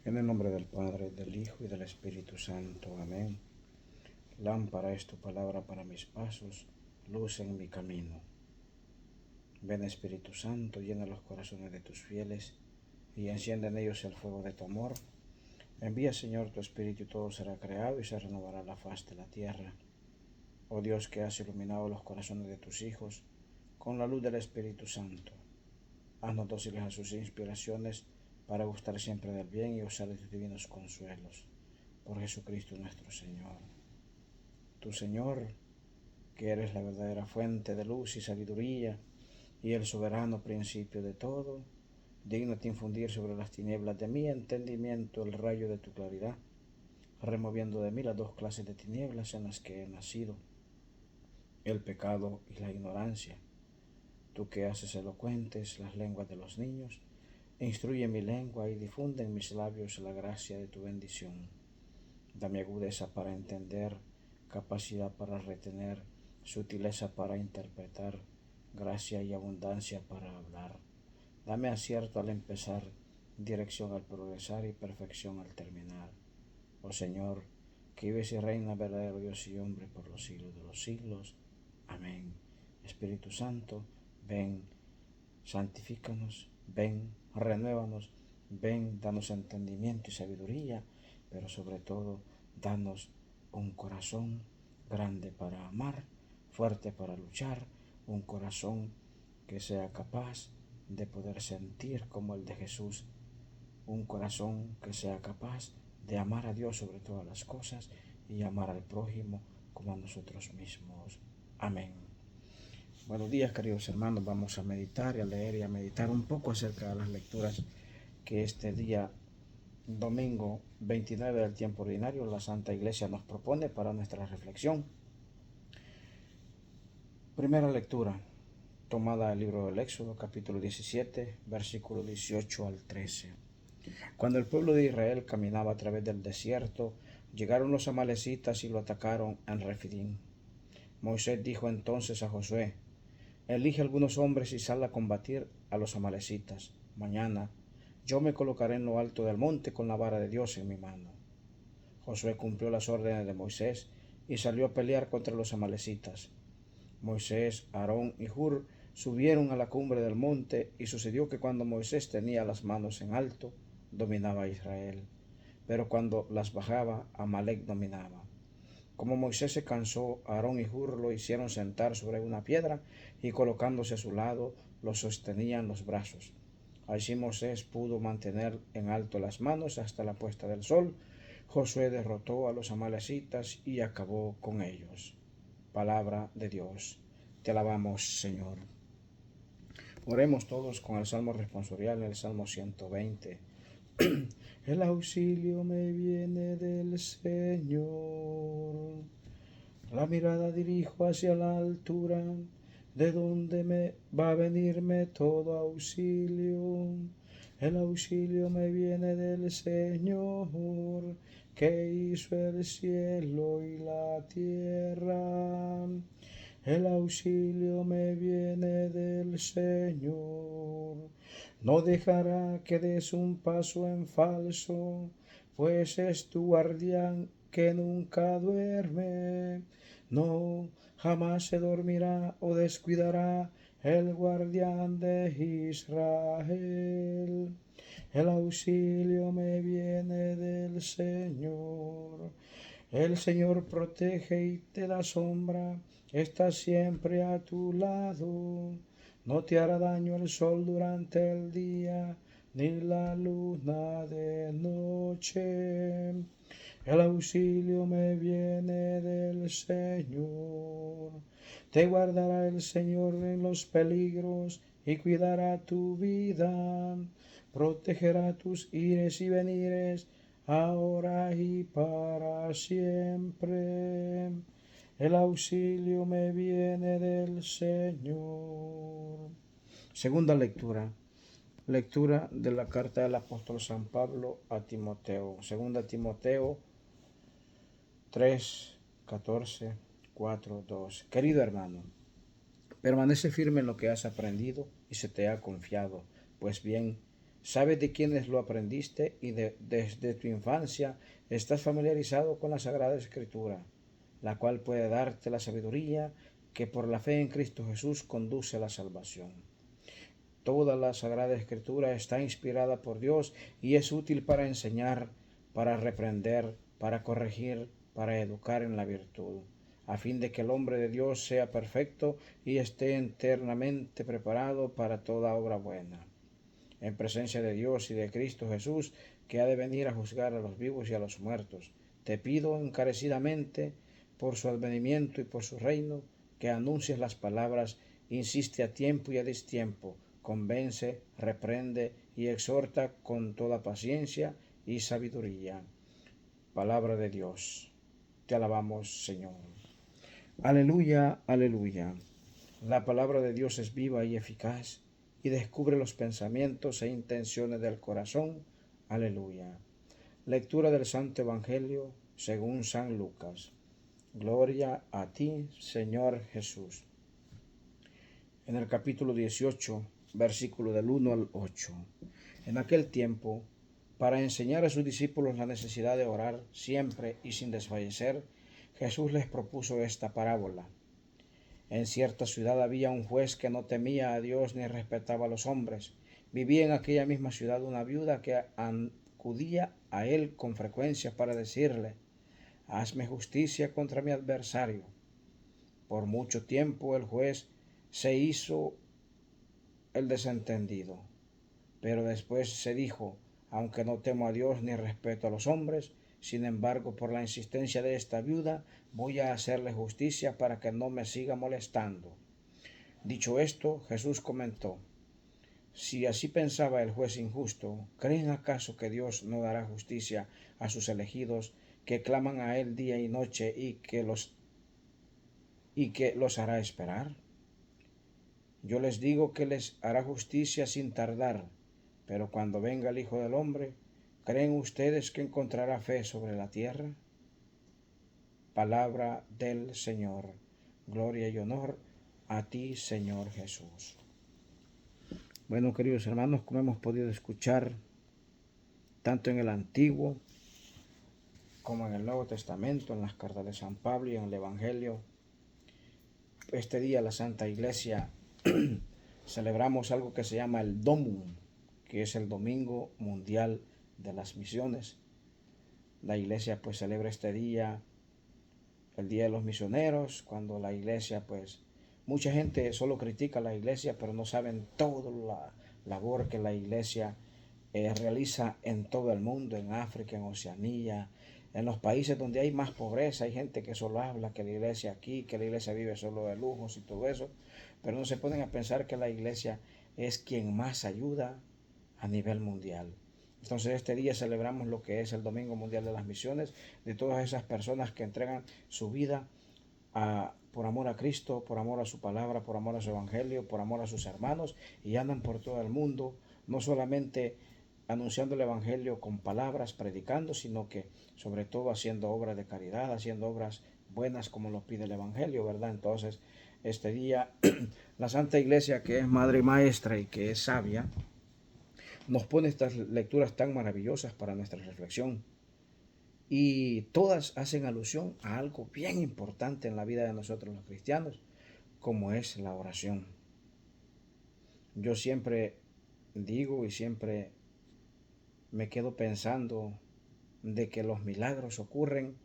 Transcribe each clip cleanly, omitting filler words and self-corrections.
En el nombre del Padre, del Hijo y del Espíritu Santo. Amén. Lámpara es tu palabra para mis pasos, luz en mi camino. Ven, Espíritu Santo, llena los corazones de tus fieles y enciende en ellos el fuego de tu amor. Envía, Señor, tu Espíritu y todo será creado y se renovará la faz de la tierra. Oh Dios, que has iluminado los corazones de tus hijos con la luz del Espíritu Santo, haznos dóciles a sus inspiraciones para gustar siempre del bien y gozar de tus divinos consuelos. Por Jesucristo nuestro Señor. Tu Señor, que eres la verdadera fuente de luz y sabiduría y el soberano principio de todo, dígnate infundir sobre las tinieblas de mi entendimiento el rayo de tu claridad, removiendo de mí las dos clases de tinieblas en las que he nacido, el pecado y la ignorancia. Tú que haces elocuentes las lenguas de los niños, instruye mi lengua y difunde en mis labios la gracia de tu bendición. Dame agudeza para entender, capacidad para retener, sutileza para interpretar, gracia y abundancia para hablar. Dame acierto al empezar, dirección al progresar y perfección al terminar. Oh Señor, que vives y reina verdadero Dios y hombre por los siglos de los siglos. Amén. Espíritu Santo, ven, santifícanos, ven, renuévanos, ven, danos entendimiento y sabiduría, pero sobre todo, danos un corazón grande para amar, fuerte para luchar, un corazón que sea capaz de poder sentir como el de Jesús, un corazón que sea capaz de amar a Dios sobre todas las cosas y amar al prójimo como a nosotros mismos. Amén. Buenos días, queridos hermanos. Vamos a meditar y a leer y a meditar un poco acerca de las lecturas que este día, domingo 29 del tiempo ordinario, la Santa Iglesia nos propone para nuestra reflexión. Primera lectura, tomada del libro del Éxodo, capítulo 17, versículo 18 al 13. Cuando el pueblo de Israel caminaba a través del desierto, llegaron los amalecitas y lo atacaron en Refidim. Moisés dijo entonces a Josué: elige algunos hombres y sal a combatir a los amalecitas. Mañana yo me colocaré en lo alto del monte con la vara de Dios en mi mano. Josué cumplió las órdenes de Moisés y salió a pelear contra los amalecitas. Moisés, Aarón y Hur subieron a la cumbre del monte, y sucedió que cuando Moisés tenía las manos en alto, dominaba a Israel, pero cuando las bajaba, Amalec dominaba. Como Moisés se cansó, Aarón y Hur lo hicieron sentar sobre una piedra y colocándose a su lado, lo sostenían los brazos. Así Moisés pudo mantener en alto las manos hasta la puesta del sol. Josué derrotó a los amalecitas y acabó con ellos. Palabra de Dios. Te alabamos, Señor. Oremos todos con el Salmo responsorial, el Salmo 120. El auxilio me viene del Señor. La mirada dirijo hacia la altura, de donde me va a venirme todo auxilio. El auxilio me viene del Señor, que hizo el cielo y la tierra. El auxilio me viene del Señor. No dejará que des un paso en falso, pues es tu guardián que nunca duerme. No, jamás se dormirá o descuidará el guardián de Israel. El auxilio me viene del Señor. El Señor protege y te da sombra, está siempre a tu lado. No te hará daño el sol durante el día, ni la luna de noche. El auxilio me viene del Señor. Te guardará el Señor en los peligros y cuidará tu vida. Protegerá tus ires y venires, ahora y para siempre. El auxilio me viene del Señor. Segunda lectura. Lectura de la carta del apóstol San Pablo a Timoteo. Segunda Timoteo 3, 14, 4, 2. Querido hermano, permanece firme en lo que has aprendido y se te ha confiado. Pues bien, Sabes de quiénes lo aprendiste y desde tu infancia estás familiarizado con la Sagrada Escritura, la cual puede darte la sabiduría que por la fe en Cristo Jesús conduce a la salvación. Toda la Sagrada Escritura está inspirada por Dios y es útil para enseñar, para reprender, para corregir, para educar en la virtud, a fin de que el hombre de Dios sea perfecto y esté eternamente preparado para toda obra buena. En presencia de Dios y de Cristo Jesús, que ha de venir a juzgar a los vivos y a los muertos, te pido encarecidamente, por su advenimiento y por su reino, que anuncies las palabras: insiste a tiempo y a destiempo, convence, reprende y exhorta con toda paciencia y sabiduría. Palabra de Dios. Te alabamos, Señor. Aleluya, aleluya. La palabra de Dios es viva y eficaz y descubre los pensamientos e intenciones del corazón. Aleluya. Lectura del Santo Evangelio según San Lucas. Gloria a ti, Señor Jesús. En el capítulo 18, versículo del 1 al 8. En aquel tiempo, para enseñar a sus discípulos la necesidad de orar siempre y sin desfallecer, Jesús les propuso esta parábola. En cierta ciudad había un juez que no temía a Dios ni respetaba a los hombres. Vivía en aquella misma ciudad una viuda que acudía a él con frecuencia para decirle: hazme justicia contra mi adversario. Por mucho tiempo el juez se hizo el desentendido, pero después se dijo: aunque no temo a Dios ni respeto a los hombres, sin embargo, por la insistencia de esta viuda, voy a hacerle justicia para que no me siga molestando. Dicho esto, Jesús comentó: si así pensaba el juez injusto, ¿creen acaso que Dios no dará justicia a sus elegidos, que claman a Él día y noche y que los hará esperar? Yo les digo que les hará justicia sin tardar. Pero cuando venga el Hijo del Hombre, ¿creen ustedes que encontrará fe sobre la tierra? Palabra del Señor. Gloria y honor a ti, Señor Jesús. Bueno, queridos hermanos, como hemos podido escuchar, tanto en el Antiguo como en el Nuevo Testamento, en las cartas de San Pablo y en el Evangelio, este día la Santa Iglesia celebramos algo que se llama el Domum, que es el Domingo Mundial de las Misiones. La Iglesia pues celebra este día, el Día de los Misioneros, cuando la Iglesia pues, mucha gente solo critica a la Iglesia, pero no saben toda la labor que la Iglesia realiza en todo el mundo, en África, en Oceanía, en los países donde hay más pobreza. Hay gente que solo habla que la Iglesia aquí, que la Iglesia vive solo de lujos y todo eso, pero no se ponen a pensar que la Iglesia es quien más ayuda a nivel mundial. Entonces este día celebramos lo que es el Domingo Mundial de las Misiones, de todas esas personas que entregan su vida por amor a Cristo, por amor a su palabra, por amor a su evangelio, por amor a sus hermanos, y andan por todo el mundo, no solamente anunciando el evangelio con palabras, predicando, sino que sobre todo haciendo obras de caridad, haciendo obras buenas como lo pide el evangelio, ¿verdad? Entonces este día la Santa Iglesia, que es madre y maestra y que es sabia, nos pone estas lecturas tan maravillosas para nuestra reflexión. Y todas hacen alusión a algo bien importante en la vida de nosotros los cristianos, como es la oración. Yo siempre digo y siempre me quedo pensando de que los milagros ocurren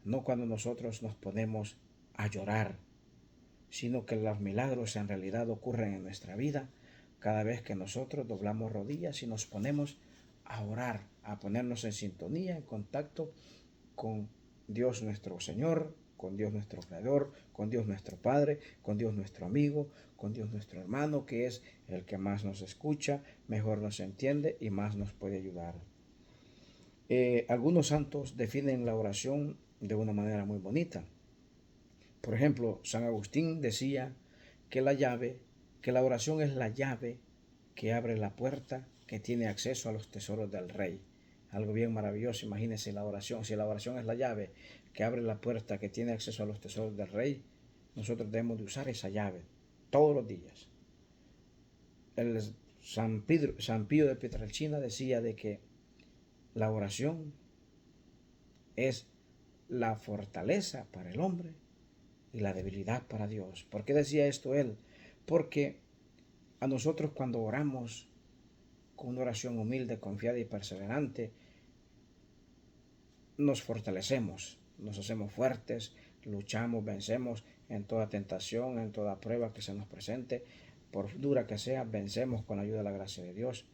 no cuando nosotros nos ponemos a llorar, sino que los milagros en realidad ocurren en nuestra vida cada vez que nosotros doblamos rodillas y nos ponemos a orar, a ponernos en sintonía, en contacto con Dios nuestro Señor, con Dios nuestro Creador, con Dios nuestro Padre, con Dios nuestro amigo, con Dios nuestro hermano, que es el que más nos escucha, mejor nos entiende y más nos puede ayudar. Algunos santos definen la oración de una manera muy bonita. Por ejemplo, San Agustín decía que la oración es la llave que abre la puerta que tiene acceso a los tesoros del rey. Algo bien maravilloso. Imagínense la oración. Si la oración es la llave que abre la puerta que tiene acceso a los tesoros del rey, nosotros debemos de usar esa llave todos los días. El San Pío de Pietrelcina decía de que la oración es la fortaleza para el hombre y la debilidad para Dios. ¿Por qué decía esto él? Porque a nosotros cuando oramos con una oración humilde, confiada y perseverante, nos fortalecemos, nos hacemos fuertes, luchamos, vencemos en toda tentación, en toda prueba que se nos presente, por dura que sea, vencemos con la ayuda de la gracia de Dios.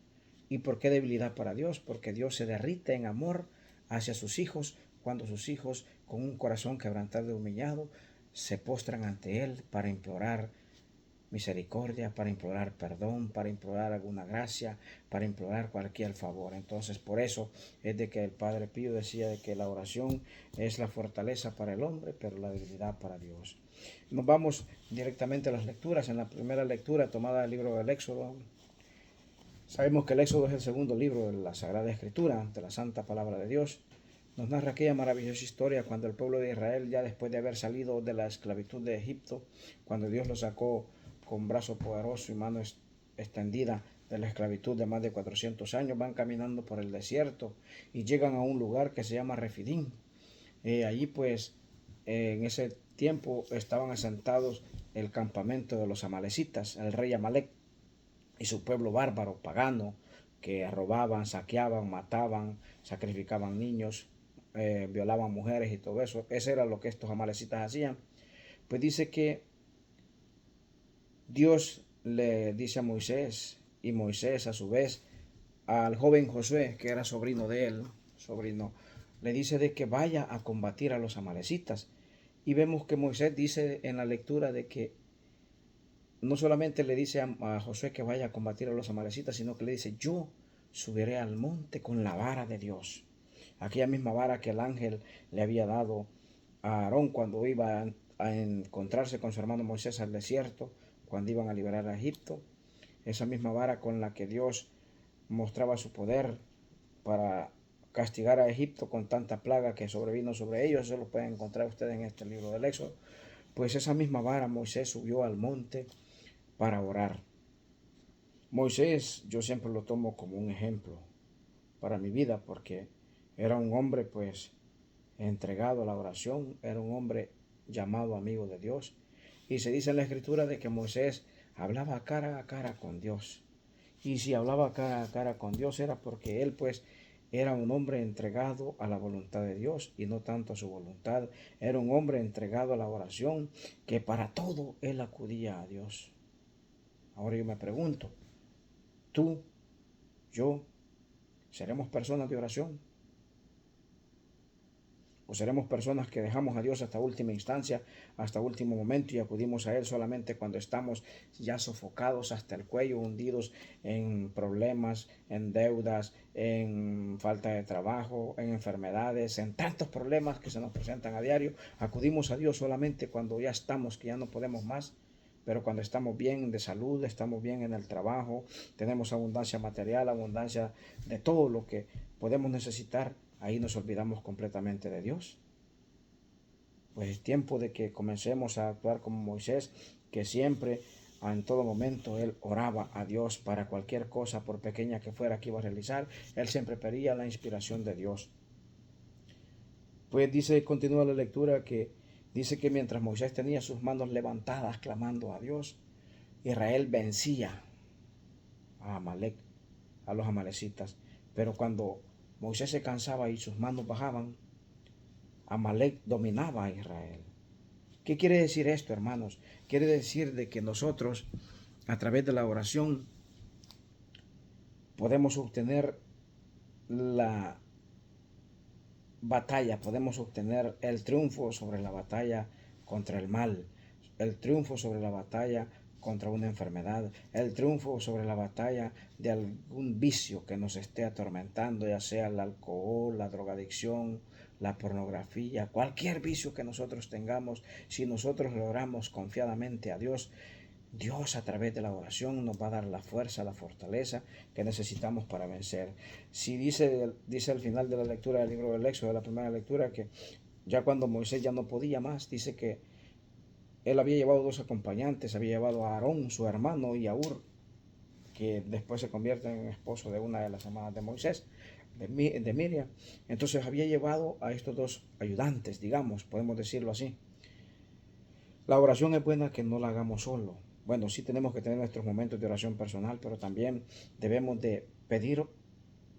¿Y por qué debilidad para Dios? Porque Dios se derrite en amor hacia sus hijos cuando sus hijos, con un corazón quebrantado y humillado, se postran ante Él para implorar misericordia, para implorar perdón, para implorar alguna gracia, para implorar cualquier favor. Entonces, por eso es de que el Padre Pío decía de que la oración es la fortaleza para el hombre, pero la debilidad para Dios. Nos vamos directamente a las lecturas. En la primera lectura tomada del libro del Éxodo, sabemos que el Éxodo es el segundo libro de la Sagrada Escritura, de la Santa Palabra de Dios. Nos narra aquella maravillosa historia cuando el pueblo de Israel, ya después de haber salido de la esclavitud de Egipto, cuando Dios lo sacó con brazo poderoso y mano extendida de la esclavitud de más de 400 años, van caminando por el desierto y llegan a un lugar que se llama Refidim. Allí pues en ese tiempo estaban asentados el campamento de los amalecitas, el rey Amalek y su pueblo bárbaro, pagano, que robaban, saqueaban, mataban, sacrificaban niños, violaban mujeres y todo eso. Eso era lo que estos amalecitas hacían. Pues dice que Dios le dice a Moisés, y Moisés a su vez al joven Josué, que era sobrino de él, le dice de que vaya a combatir a los amalecitas. Y vemos que Moisés dice en la lectura de que no solamente le dice a Josué que vaya a combatir a los amalecitas, sino que le dice, yo subiré al monte con la vara de Dios. Aquella misma vara que el ángel le había dado a Aarón cuando iba a encontrarse con su hermano Moisés al desierto, cuando iban a liberar a Egipto. Esa misma vara con la que Dios mostraba su poder para castigar a Egipto con tanta plaga que sobrevino sobre ellos. Eso lo pueden encontrar ustedes en este libro del Éxodo. Pues esa misma vara Moisés subió al monte para orar. Moisés yo siempre lo tomo como un ejemplo para mi vida porque era un hombre pues entregado a la oración, era un hombre llamado amigo de Dios. Y se dice en la escritura de que Moisés hablaba cara a cara con Dios. Y si hablaba cara a cara con Dios era porque él pues era un hombre entregado a la voluntad de Dios y no tanto a su voluntad. Era un hombre entregado a la oración que para todo él acudía a Dios. Ahora yo me pregunto, tú, yo, ¿seremos personas de oración? ¿O seremos personas que dejamos a Dios hasta última instancia, hasta último momento y acudimos a Él solamente cuando estamos ya sofocados hasta el cuello, hundidos en problemas, en deudas, en falta de trabajo, en enfermedades, en tantos problemas que se nos presentan a diario? Acudimos a Dios solamente cuando ya estamos, que ya no podemos más. Pero cuando estamos bien de salud, estamos bien en el trabajo, tenemos abundancia material, abundancia de todo lo que podemos necesitar, ahí nos olvidamos completamente de Dios. Pues es tiempo de que comencemos a actuar como Moisés, que siempre, en todo momento, él oraba a Dios para cualquier cosa, por pequeña que fuera que iba a realizar, él siempre pedía la inspiración de Dios. Pues dice, continúa la lectura, que dice que mientras Moisés tenía sus manos levantadas clamando a Dios, Israel vencía a Amalek, a los amalecitas. Pero cuando Moisés se cansaba y sus manos bajaban, Amalek dominaba a Israel. ¿Qué quiere decir esto, hermanos? Quiere decir de que nosotros, a través de la oración, podemos obtener la batalla, podemos obtener el triunfo sobre la batalla contra el mal, el triunfo sobre la batalla contra una enfermedad, el triunfo sobre la batalla de algún vicio que nos esté atormentando, ya sea el alcohol, la drogadicción, la pornografía, cualquier vicio que nosotros tengamos. Si nosotros le oramos confiadamente a Dios, Dios a través de la oración nos va a dar la fuerza, la fortaleza que necesitamos para vencer. Si dice al final de la lectura del libro del Éxodo, de la primera lectura, que ya cuando Moisés ya no podía más, dice que él había llevado dos acompañantes, había llevado a Aarón, su hermano, y a Hur. que después se convierte en esposo de una de las hermanas de Moisés, de Miriam. Entonces había llevado a estos dos ayudantes, digamos, podemos decirlo así. La oración es buena que no la hagamos solo. Bueno, sí tenemos que tener nuestros momentos de oración personal, pero también debemos de pedir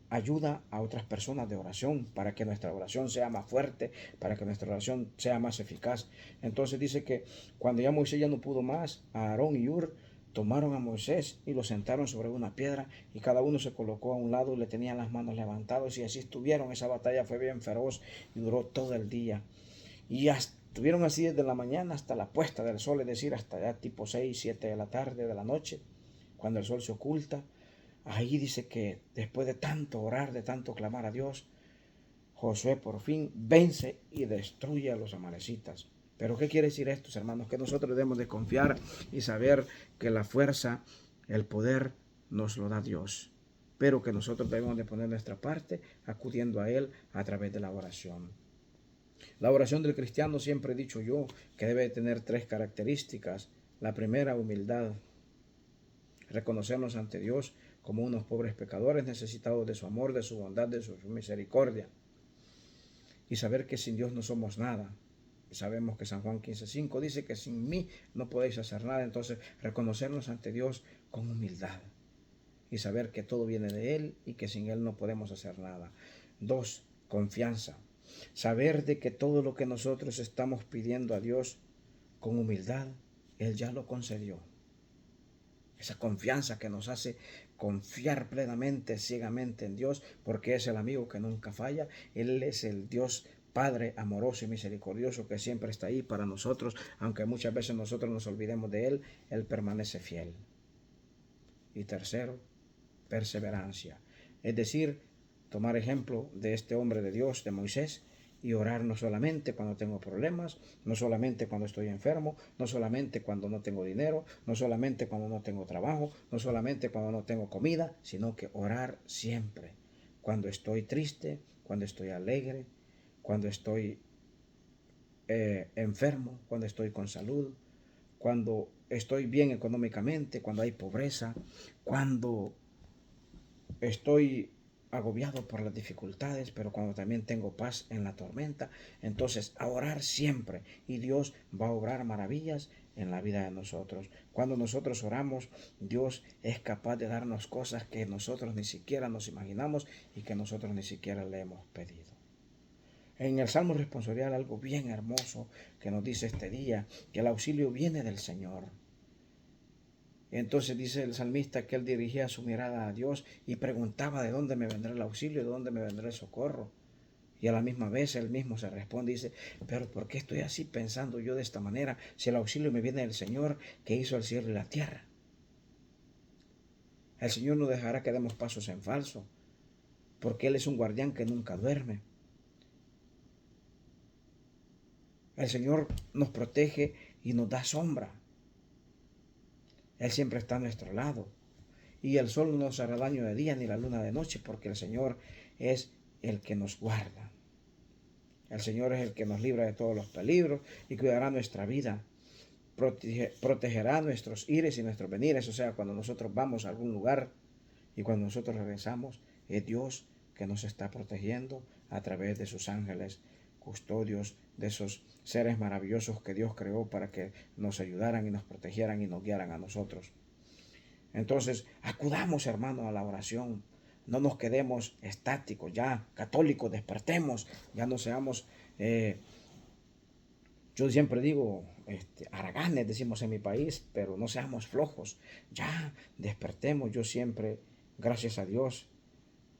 ayuda a otras personas de oración para que nuestra oración sea más fuerte, para que nuestra oración sea más eficaz. Entonces dice que cuando ya Moisés ya no pudo más, Aarón y Hur tomaron a Moisés y lo sentaron sobre una piedra y cada uno se colocó a un lado y le tenían las manos levantadas y así estuvieron. Esa batalla fue bien feroz y duró todo el día. Y estuvieron así desde la mañana hasta la puesta del sol, es decir, hasta ya tipo 6, 7 de la tarde, de la noche, cuando el sol se oculta. Ahí dice que después de tanto orar, de tanto clamar a Dios, Josué por fin vence y destruye a los amalecitas. Pero ¿qué quiere decir esto, hermanos? Que nosotros debemos de confiar y saber que la fuerza, el poder nos lo da Dios. Pero que nosotros debemos de poner nuestra parte acudiendo a Él a través de la oración. La oración del cristiano, siempre he dicho yo, que debe tener 3 características. La primera, humildad. Reconocernos ante Dios como unos pobres pecadores necesitados de su amor, de su bondad, de su misericordia. Y saber que sin Dios no somos nada. Sabemos que San Juan 15:5 dice que sin mí no podéis hacer nada. Entonces, reconocernos ante Dios con humildad. Y saber que todo viene de Él y que sin Él no podemos hacer nada. 2, confianza. Saber de que todo lo que nosotros estamos pidiendo a Dios con humildad, Él ya lo concedió. Esa confianza que nos hace confiar plenamente, ciegamente en Dios, porque es el amigo que nunca falla. Él es el Dios Padre amoroso y misericordioso que siempre está ahí para nosotros, aunque muchas veces nosotros nos olvidemos de Él, Él permanece fiel. Y tercero, perseverancia. Es decir, tomar ejemplo de este hombre de Dios, de Moisés, y orar no solamente cuando tengo problemas, no solamente cuando estoy enfermo, no solamente cuando no tengo dinero, no solamente cuando no tengo trabajo, no solamente cuando no tengo comida, sino que orar siempre. Cuando estoy triste, cuando estoy alegre, cuando estoy enfermo, cuando estoy con salud, cuando estoy bien económicamente, cuando hay pobreza, cuando estoy agobiado por las dificultades, pero cuando también tengo paz en la tormenta. Entonces, a orar siempre y Dios va a obrar maravillas en la vida de nosotros. Cuando nosotros oramos, Dios es capaz de darnos cosas que nosotros ni siquiera nos imaginamos y que nosotros ni siquiera le hemos pedido. En el Salmo responsorial algo bien hermoso que nos dice este día, que el auxilio viene del Señor. Entonces dice el salmista que él dirigía su mirada a Dios y preguntaba de dónde me vendrá el auxilio, de dónde me vendrá el socorro. Y a la misma vez él mismo se responde y dice, pero ¿por qué estoy así pensando yo de esta manera si el auxilio me viene del Señor que hizo el cielo y la tierra? El Señor no dejará que demos pasos en falso, porque Él es un guardián que nunca duerme. El Señor nos protege y nos da sombra. Él siempre está a nuestro lado. Y el sol no nos hará daño de día ni la luna de noche, porque el Señor es el que nos guarda. El Señor es el que nos libra de todos los peligros y cuidará nuestra vida. Protegerá nuestros ires y nuestros venires. O sea, cuando nosotros vamos a algún lugar y cuando nosotros regresamos, es Dios que nos está protegiendo a través de sus ángeles custodios, de esos seres maravillosos que Dios creó para que nos ayudaran y nos protegieran y nos guiaran a nosotros. Entonces, acudamos, hermanos, a la oración. No nos quedemos estáticos, ya católicos, despertemos, ya no seamos, yo siempre digo, haraganes, decimos en mi país, pero no seamos flojos, ya despertemos. Yo siempre, gracias a Dios,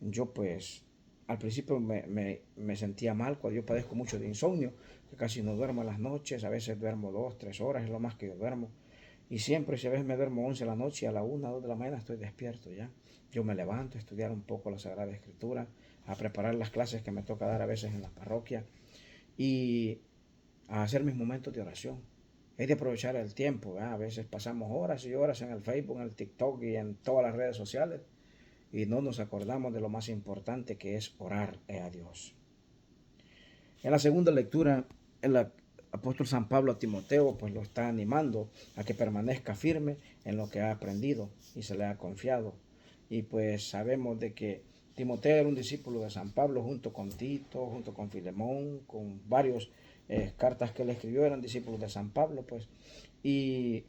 yo pues al principio me sentía mal cuando yo padezco mucho de insomnio, que casi no duermo en las noches, a veces duermo 2, 3 horas, es lo más que yo duermo. Y siempre, si a veces me duermo 11 de la noche y a la 1, 2 de la mañana estoy despierto ya. Yo me levanto a estudiar un poco la Sagrada Escritura, a preparar las clases que me toca dar a veces en la parroquia y a hacer mis momentos de oración. Hay de aprovechar el tiempo, ¿verdad? A veces pasamos horas y horas en el Facebook, en el TikTok y en todas las redes sociales y no nos acordamos de lo más importante que es orar a Dios. En la segunda lectura, apóstol San Pablo a Timoteo pues lo está animando a que permanezca firme en lo que ha aprendido y se le ha confiado. Y pues sabemos de que Timoteo era un discípulo de San Pablo junto con Tito, junto con Filemón, con varios cartas que él escribió, eran discípulos de San Pablo pues. Y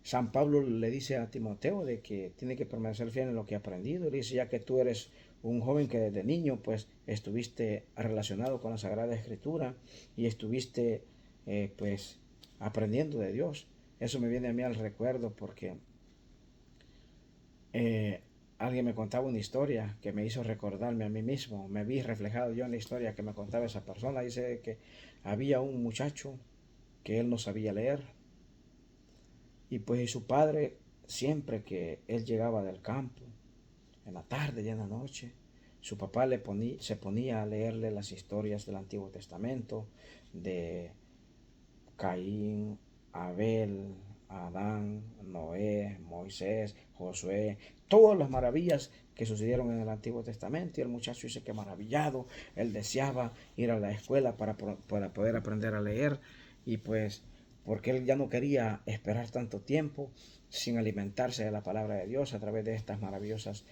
San Pablo le dice a Timoteo de que tiene que permanecer fiel en lo que ha aprendido. Y le dice, ya que tú eres un joven que desde niño pues estuviste relacionado con la Sagrada Escritura y estuviste pues aprendiendo de Dios. Eso me viene a mí al recuerdo porque eh, alguien me contaba una historia que me hizo recordarme a mí mismo. Me vi reflejado yo en la historia que me contaba esa persona. Dice que había un muchacho que él no sabía leer. Y pues y su padre, siempre que él llegaba del campo, en la tarde y en la noche, su papá se ponía a leerle las historias del Antiguo Testamento, de Caín, Abel, Adán, Noé, Moisés, Josué, todas las maravillas que sucedieron en el Antiguo Testamento. Y el muchacho dice que maravillado, él deseaba ir a la escuela para poder aprender a leer. Y pues porque él ya no quería esperar tanto tiempo sin alimentarse de la palabra de Dios a través de estas maravillosas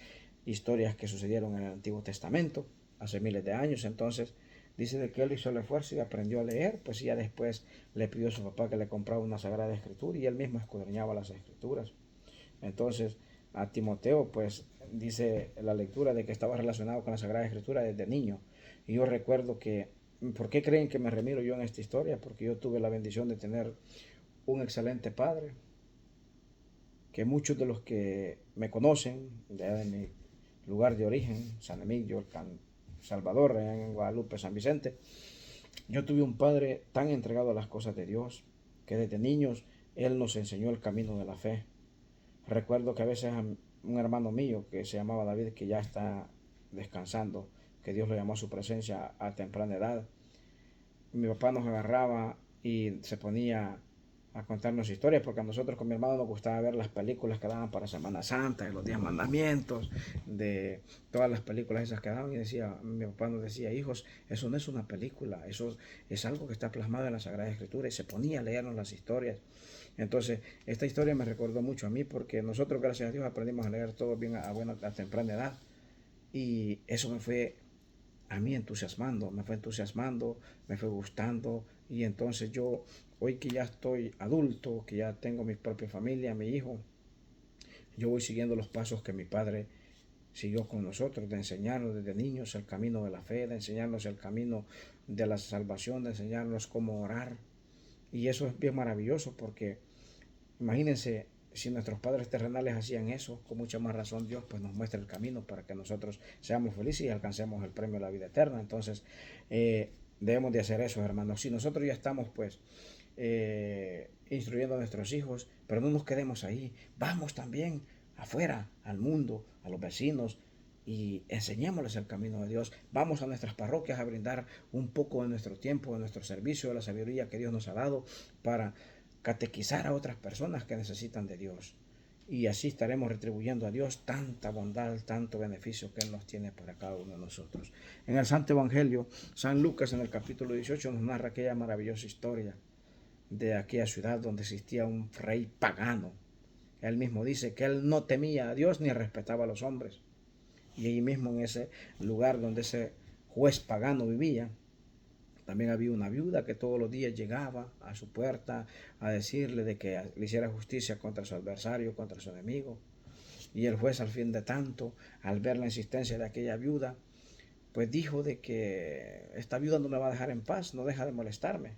historias que sucedieron en el Antiguo Testamento hace miles de años. Entonces dice de que él hizo el esfuerzo y aprendió a leer, pues ya después le pidió a su papá que le comprara una Sagrada Escritura y él mismo escudriñaba las Escrituras. Entonces a Timoteo pues dice la lectura de que estaba relacionado con la Sagrada Escritura desde niño. Y yo recuerdo que, ¿por qué creen que me remiro yo en esta historia? Porque yo tuve la bendición de tener un excelente padre, que muchos de los que me conocen de mi lugar de origen, San Emilio, Salvador, en Guadalupe, San Vicente, yo tuve un padre tan entregado a las cosas de Dios que desde niños él nos enseñó el camino de la fe. Recuerdo que a veces un hermano mío que se llamaba David, que ya está descansando, que Dios lo llamó a su presencia a temprana edad, mi papá nos agarraba y se ponía a contarnos historias, porque a nosotros con mi hermano nos gustaba ver las películas que daban para Semana Santa, de los 10 mandamientos, de todas las películas esas que daban, y mi papá nos decía, hijos, eso no es una película, eso es algo que está plasmado en la Sagrada Escritura, y se ponía a leernos las historias. Entonces, esta historia me recordó mucho a mí, porque nosotros, gracias a Dios, aprendimos a leer todo bien a temprana edad, y eso me fue a mí entusiasmando, me fue gustando. Y entonces yo, hoy que ya estoy adulto, que ya tengo mi propia familia, mi hijo, yo voy siguiendo los pasos que mi padre siguió con nosotros, de enseñarnos desde niños el camino de la fe, de enseñarnos el camino de la salvación, de enseñarnos cómo orar. Y eso es bien maravilloso porque imagínense, si nuestros padres terrenales hacían eso, con mucha más razón Dios pues nos muestra el camino para que nosotros seamos felices y alcancemos el premio de la vida eterna. Entonces debemos de hacer eso, hermanos. Si nosotros ya estamos pues instruyendo a nuestros hijos, pero no nos quedemos ahí, vamos también afuera, al mundo, a los vecinos, y enseñémosles el camino de Dios. Vamos a nuestras parroquias a brindar un poco de nuestro tiempo, de nuestro servicio, de la sabiduría que Dios nos ha dado para catequizar a otras personas que necesitan de Dios. Y así estaremos retribuyendo a Dios tanta bondad, tanto beneficio que Él nos tiene para cada uno de nosotros. En el Santo Evangelio, San Lucas en el capítulo 18 nos narra aquella maravillosa historia de aquella ciudad donde existía un rey pagano. Él mismo dice que él no temía a Dios ni respetaba a los hombres. Y ahí mismo en ese lugar donde ese juez pagano vivía, también había una viuda que todos los días llegaba a su puerta a decirle de que le hiciera justicia contra su adversario, contra su enemigo. Y el juez, al fin de tanto, al ver la insistencia de aquella viuda, pues dijo de que esta viuda no me va a dejar en paz, no deja de molestarme.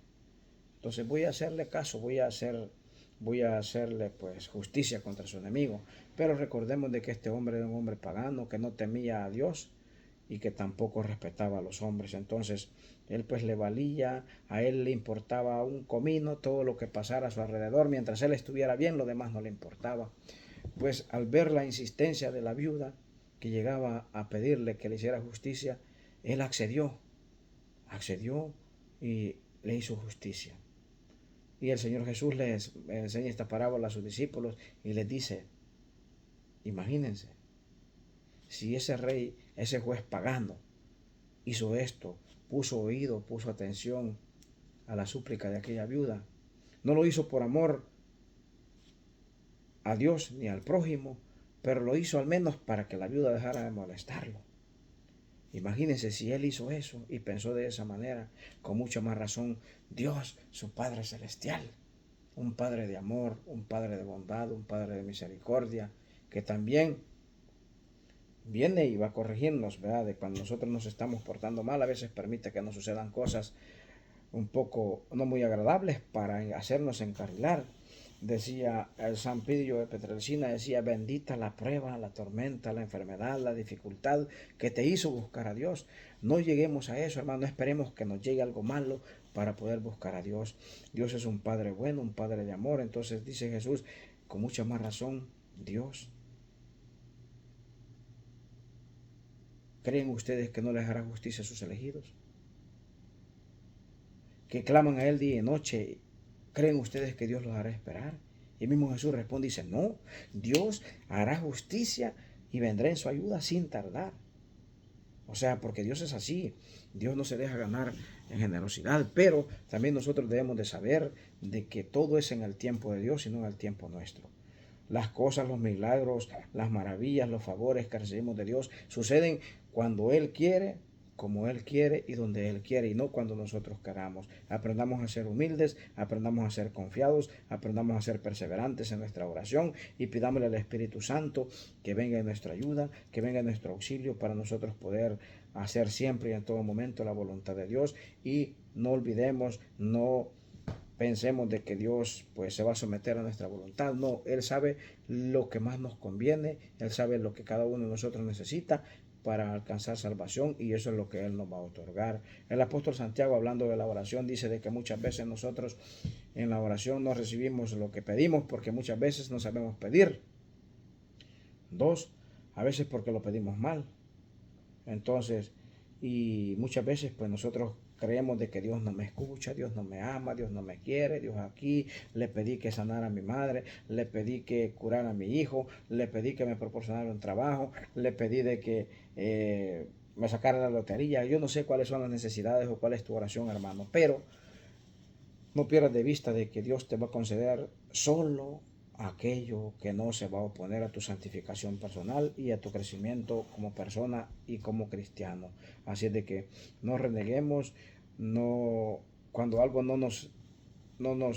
Entonces voy a hacerle caso, voy a hacerle pues justicia contra su enemigo. Pero recordemos de que este hombre era un hombre pagano que no temía a Dios y que tampoco respetaba a los hombres. Entonces él pues le valía, a él le importaba un comino todo lo que pasara a su alrededor, mientras él estuviera bien, lo demás no le importaba. Pues al ver la insistencia de la viuda que llegaba a pedirle que le hiciera justicia, él accedió y le hizo justicia. Y el Señor Jesús les enseña esta parábola a sus discípulos y les dice, imagínense, si ese rey, ese juez pagano, hizo esto, puso oído, puso atención a la súplica de aquella viuda. No lo hizo por amor a Dios ni al prójimo, pero lo hizo al menos para que la viuda dejara de molestarlo. Imagínense si él hizo eso y pensó de esa manera, con mucha más razón Dios, su Padre Celestial, un Padre de amor, un Padre de bondad, un Padre de misericordia, que también viene y va corrigiéndonos, ¿verdad? De cuando nosotros nos estamos portando mal, a veces permite que nos sucedan cosas un poco no muy agradables para hacernos encarrilar. Decía el San Pidio de Petrelcina, decía: bendita la prueba, la tormenta, la enfermedad, la dificultad que te hizo buscar a Dios. No lleguemos a eso, hermano, no esperemos que nos llegue algo malo para poder buscar a Dios. Dios es un Padre bueno, un Padre de amor. Entonces dice Jesús, con mucha más razón, Dios. ¿Creen ustedes que no les hará justicia a sus elegidos? Que claman a Él día y noche, ¿creen ustedes que Dios los hará esperar? Y el mismo Jesús responde y dice: no, Dios hará justicia y vendrá en su ayuda sin tardar. O sea, porque Dios es así. Dios no se deja ganar en generosidad, pero también nosotros debemos de saber de que todo es en el tiempo de Dios y no en el tiempo nuestro. Las cosas, los milagros, las maravillas, los favores que recibimos de Dios suceden cuando Él quiere, como Él quiere y donde Él quiere, y no cuando nosotros queramos. Aprendamos a ser humildes, aprendamos a ser confiados, aprendamos a ser perseverantes en nuestra oración y pidámosle al Espíritu Santo que venga en nuestra ayuda, que venga en nuestro auxilio para nosotros poder hacer siempre y en todo momento la voluntad de Dios. Y no olvidemos, no pensemos de que Dios pues se va a someter a nuestra voluntad. No, Él sabe lo que más nos conviene, Él sabe lo que cada uno de nosotros necesita para alcanzar salvación, y eso es lo que Él nos va a otorgar. El apóstol Santiago, hablando de la oración, dice de que muchas veces nosotros en la oración no recibimos lo que pedimos porque muchas veces no sabemos pedir. 2, a veces porque lo pedimos mal. Entonces, y muchas veces pues nosotros creemos de que Dios no me escucha, Dios no me ama, Dios no me quiere, Dios aquí, le pedí que sanara a mi madre, le pedí que curara a mi hijo, le pedí que me proporcionara un trabajo, le pedí de que me sacara la lotería. Yo no sé cuáles son las necesidades o cuál es tu oración, hermano, pero no pierdas de vista de que Dios te va a conceder solo aquello que no se va a oponer a tu santificación personal y a tu crecimiento como persona y como cristiano. Así es de que no reneguemos, no, cuando algo no nos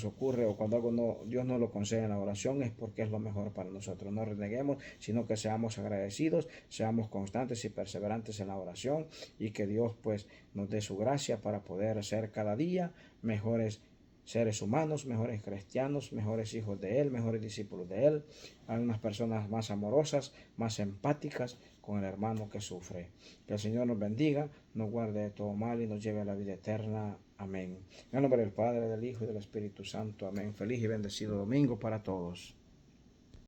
ocurre o cuando algo no, Dios no lo concede en la oración, es porque es lo mejor para nosotros. No reneguemos, sino que seamos agradecidos, seamos constantes y perseverantes en la oración, y que Dios pues nos dé su gracia para poder ser cada día mejores seres humanos, mejores cristianos, mejores hijos de Él, mejores discípulos de Él, a unas personas más amorosas, más empáticas con el hermano que sufre. Que el Señor nos bendiga, nos guarde de todo mal y nos lleve a la vida eterna. Amén. En el nombre del Padre, del Hijo y del Espíritu Santo. Amén. Feliz y bendecido domingo para todos.